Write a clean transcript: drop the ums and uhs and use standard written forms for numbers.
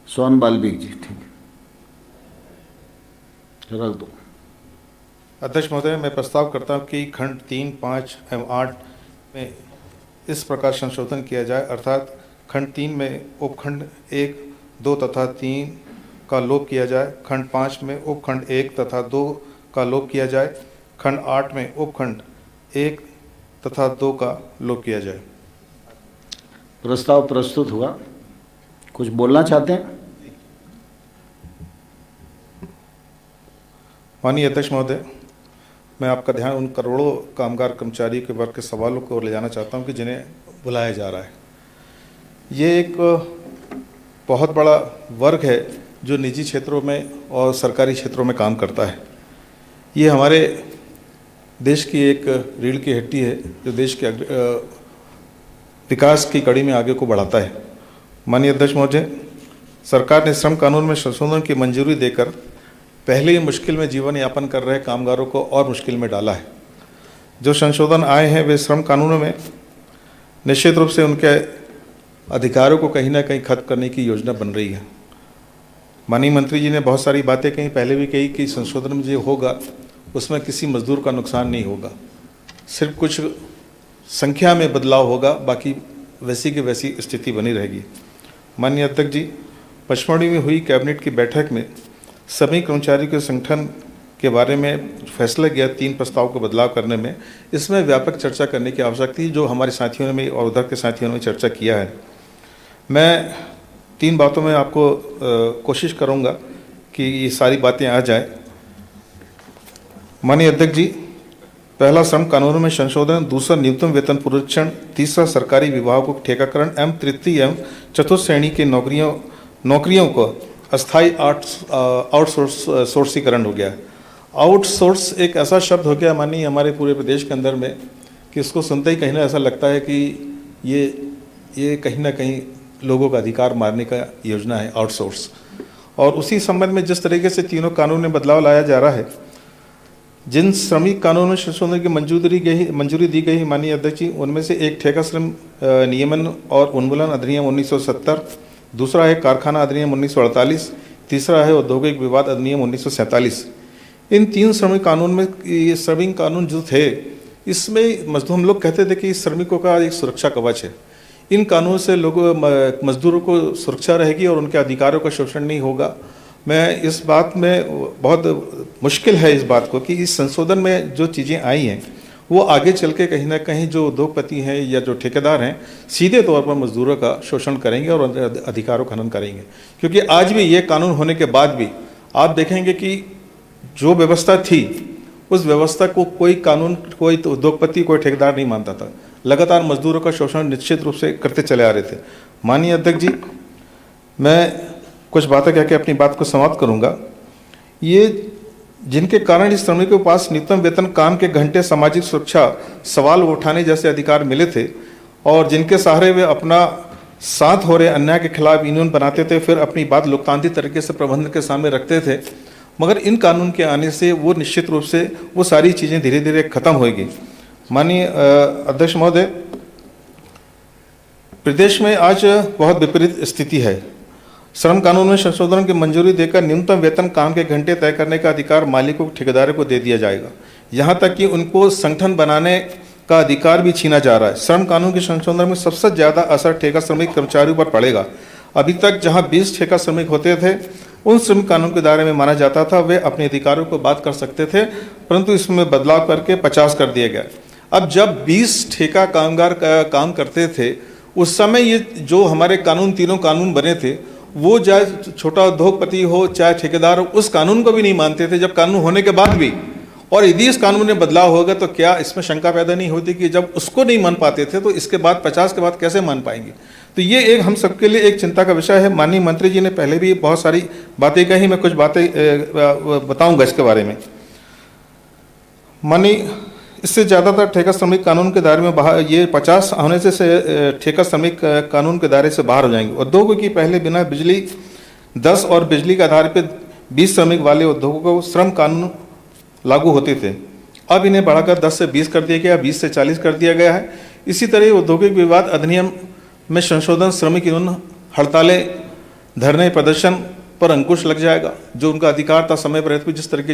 सोहन बाल्मीकि जी, ठीक है, रख दो। अध्यक्ष महोदय, मैं प्रस्ताव करता हूं कि खंड 3, 5 एवं 8 में इस प्रकार संशोधन किया जाए, अर्थात खंड 3 में उपखंड 1, 2 तथा 3 का लोप किया जाए, खंड 5 में उपखंड 1 तथा 2 का लोप किया जाए, खंड 8 में उपखंड 1 तथा 2 का लोप किया जाए। प्रस्ताव प्रस्तुत हुआ। कुछ बोलना चाहते हैं? माननीय अध्यक्ष महोदय, मैं आपका ध्यान उन करोड़ों कामगार कर्मचारी के वर्ग के सवालों को ले जाना चाहता हूं कि जिन्हें बुलाया जा रहा है। ये एक बहुत बड़ा वर्ग है जो निजी क्षेत्रों में और सरकारी क्षेत्रों में काम करता है। ये हमारे देश की एक रीढ़ की हड्डी है जो देश के विकास की कड़ी में आगे को बढ़ाता है। माननीय अध्यक्ष महोदय, सरकार ने श्रम कानून में संशोधन की मंजूरी देकर पहले ही मुश्किल में जीवन यापन कर रहे कामगारों को और मुश्किल में डाला है। जो संशोधन आए हैं वे श्रम कानूनों में निश्चित रूप से उनके अधिकारों को कहीं ना कहीं खत्म करने की योजना बन रही है। माननीय मंत्री जी ने बहुत सारी बातें कहीं पहले भी कही कि संशोधन में जो होगा उसमें किसी मजदूर का नुकसान नहीं होगा, सिर्फ कुछ संख्या में बदलाव होगा, बाकी वैसी की वैसी स्थिति बनी रहेगी। माननीय अध्यक्ष जी, पचमढ़ी में हुई कैबिनेट की बैठक में सभी कर्मचारियों के संगठन के बारे में फैसला किया 3 प्रस्ताव को बदलाव करने में। इसमें व्यापक चर्चा करने की आवश्यकता थी जो हमारे साथियों ने और उधर के साथियों ने चर्चा किया है। मैं 3 बातों में आपको कोशिश करूंगा कि ये सारी बातें आ जाए। माननीय अध्यक्ष जी, पहला श्रम कानूनों में संशोधन, दूसरा न्यूनतम वेतन पुनरीक्षण, तीसरा सरकारी विभागों को ठेकाकरण एवं तृतीय एवं चतुर्थ श्रेणी के नौकरियों को अस्थायी आउटसोर्सीकरण हो गया। आउटसोर्स एक ऐसा शब्द हो गया माननीय हमारे पूरे प्रदेश के अंदर में कि इसको सुनते ही कहीं ना ऐसा लगता है कि ये कहीं ना कहीं लोगों का अधिकार मारने का योजना है आउटसोर्स। और उसी संबंध में जिस तरीके से तीनों कानून में बदलाव लाया जा रहा है, जिन श्रमिक कानूनों में संशोधन की मंजूरी दी गई माननीय अध्यक्ष जी, उनमें से एक ठेका श्रम नियमन और उन्मूलन अधिनियम 1970, दूसरा है कारखाना अधिनियम 1948, तीसरा है औद्योगिक विवाद अधिनियम 1947। इन 3 श्रमिक कानून में ये श्रमिक कानून जो थे इसमें मजदूर हम लोग कहते थे कि श्रमिकों का एक सुरक्षा कवच है। इन कानून से मजदूरों को सुरक्षा रहेगी और उनके अधिकारों का शोषण नहीं होगा। मैं इस बात में बहुत मुश्किल है इस बात को कि इस संशोधन में जो चीज़ें आई हैं वो आगे चल के कहीं ना कहीं जो उद्योगपति हैं या जो ठेकेदार हैं सीधे तौर पर मजदूरों का शोषण करेंगे और अधिकारों का हनन करेंगे। क्योंकि आज भी ये कानून होने के बाद भी आप देखेंगे कि जो व्यवस्था थी उस व्यवस्था को कोई उद्योगपति, कोई ठेकेदार नहीं मानता था। लगातार मजदूरों का शोषण निश्चित रूप से करते चले आ रहे थे। माननीय अध्यक्ष जी, मैं कुछ बातें कह के अपनी बात को समाप्त करूंगा। ये जिनके कारण इस श्रमिकों के पास न्यूनतम वेतन, काम के घंटे, सामाजिक सुरक्षा, सवाल उठाने जैसे अधिकार मिले थे और जिनके सहारे वे अपना साथ हो रहे अन्याय के खिलाफ यूनियन बनाते थे, फिर अपनी बात लोकतांत्रिक तरीके से प्रबंधन के सामने रखते थे। मगर इन कानून के आने से वो निश्चित रूप से वो सारी चीज़ें धीरे धीरे खत्म होगी। माननीय अध्यक्ष महोदय, प्रदेश में आज बहुत विपरीत स्थिति है। श्रम कानून में संशोधन की मंजूरी देकर न्यूनतम वेतन, काम के घंटे तय करने का अधिकार मालिकों, ठेकेदारों को दे दिया जाएगा। यहाँ तक कि उनको संगठन बनाने का अधिकार भी छीना जा रहा है। श्रम कानून के संशोधन में सबसे ज़्यादा असर ठेका श्रमिक कर्मचारियों पर पड़ेगा। अभी तक जहाँ 20 ठेका श्रमिक होते थे उन श्रमिक कानून के दायरे में माना जाता था, वे अपने अधिकारों को बात कर सकते थे, परंतु इसमें बदलाव करके 50 कर दिया गया। अब जब 20 ठेका कामगार का काम करते थे उस समय ये जो हमारे कानून, तीनों कानून बने थे, वो चाहे छोटा उद्योगपति हो चाहे ठेकेदार हो, उस कानून को भी नहीं मानते थे जब कानून होने के बाद भी। और यदि इस कानून में बदलाव होगा तो क्या इसमें शंका पैदा नहीं होती कि जब उसको नहीं मान पाते थे तो इसके बाद 50 के बाद कैसे मान पाएंगे? तो ये एक हम सबके लिए एक चिंता का विषय है। माननीय मंत्री जी ने पहले भी बहुत सारी बातें कही, मैं कुछ बातें बताऊंगा इसके बारे में। माननीय, इससे ज़्यादातर ठेका श्रमिक कानून के दायरे में बाहर, ये 50 होने से ठेका श्रमिक कानून के दायरे से बाहर हो जाएंगे। उद्योगों की पहले बिना बिजली 10 और बिजली के आधार पर 20 श्रमिक वाले उद्योगों को श्रम कानून लागू होते थे। अब इन्हें बढ़ाकर 10 से 20 कर दिया गया, 20 से 40 कर दिया गया है। इसी तरह औद्योगिक विवाद अधिनियम में संशोधन, श्रमिक यूनियन हड़तालें धरने प्रदर्शन पर अंकुश लग जाएगा। जो उनका अधिकार था समय पर जिस तरह की